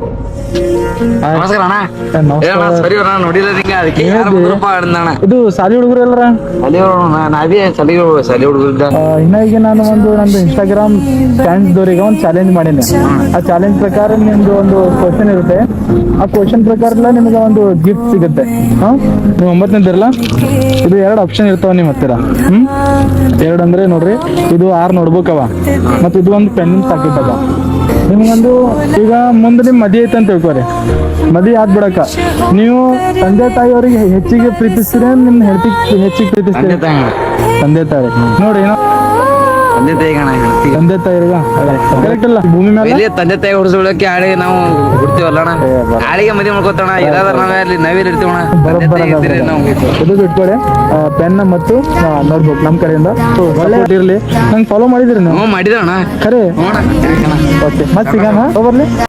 ನಮಸ್ಕಾರ ಅಣ್ಣ. ನಮಸ್ಕಾರ. ಸರಿ ಅಣ್ಣ, ನೋಡಿಲ್ಲ ನಿಂಗೆ ಅದಕ್ಕೆ ಅಣ್ಣ. ಇದು ಸಾಲಿ ಹುಡುಗರು ಎಲ್ಲರ ಅಲ್ಲಿ ನಾವೇ ಸಲಿ ಹುಡುಗರಿದ್ದ ಇನ್ನ ಈಗ ನಾನು ನಂದು ಇನ್ಸ್ಟಾಗ್ರಾಮ್ ಫ್ಯಾನ್ಸ್ದವ್ರಿಗೆ ಒಂದು ಚಾಲೆಂಜ್ ಮಾಡೀನಿ. ಆ ಚಾಲೆಂಜ್ ಪ್ರಕಾರ ನಿಮ್ದು ಒಂದು ಕ್ವಶನ್ ಇರುತ್ತೆ. ಆ ಕ್ವಶನ್ ಪ್ರಕಾರ ನಿಮಗೆ ಒಂದು ಗಿಫ್ಟ್ ಸಿಗುತ್ತೆ. ನೀವು 9ನೇದಿರಲ್ಲ, ಇದು 2 ಆಪ್ಷನ್ ಇರ್ತಾವ ನಿಮ್ಮ ಹತ್ತಿರ. ಎರಡು ಅಂದ್ರೆ ನೋಡ್ರಿ, ಇದು 6 ನೋಟ್ಬುಕ್ ಅವ, ಮತ್ತು ಇದು ಒಂದು ಪೆನ್ನಿನ ಪ್ಯಾಕೆಟ್ ಅದ. ನಿಮ್ಗೊಂದು ಈಗ ಮುಂದೆ ನಿಮ್ ಮದುವೆ ಐತೆ ಅಂತ ತಿಳ್ಕೊರಿ. ಮದುವೆ ಆಗ್ಬಿಡಕ ನೀವು ತಂದೆ ತಾಯಿಯವ್ರಿಗೆ ಹೆಚ್ಚಿಗೆ ಪ್ರೀತಿಸ್ತೀರ, ನಿಮ್ ಹೆಂಡತಿ ಹೆಚ್ಚಿಗೆ ಪ್ರೀತಿಸ್ತೀರ? ತಂದೆ ತಾಯಿ ನೋಡಿ, ತಂದೆ ತಾಯಿಗ ಕರೆಕ್ಟ್ ಅಲ್ಲ. ಭೂಮಿ ಮೇಲೆ ತಂದೆ ತಾಯಿ ಹೊಡ್ಸೋಳಕ್ಕೆ ಆಳಿಗೆ ನಾವು ಬಿಡ್ತೀವಲ್ಲ ಅಣ್ಣ. ಆಳಿಗೆ ಮದುವೆ ಮಾಡ್ಕೋತಣ, ಇದಾದ್ರ ನಾವೇ ಇರ್ತೀವಣ. ಇದು ಇಟ್ಕೊಡೆ ಪೆನ್ ಮತ್ತು ನೋಟ್ಬುಕ್ ನಮ್ಮ ಕಡೆಯಿಂದ ಸಪೋರ್ಟ್ ಇರ್ಲಿ. ನಂಗೆ ಫಾಲೋ ಮಾಡಿದ್ರಿ ನೀವು? ಮಾಡಿದಣ್ಣ ಖರೆ. ಓಕೆ, ಮತ್ತೆ ಸಿಗೋಣ. ಬರ್ಲಿ.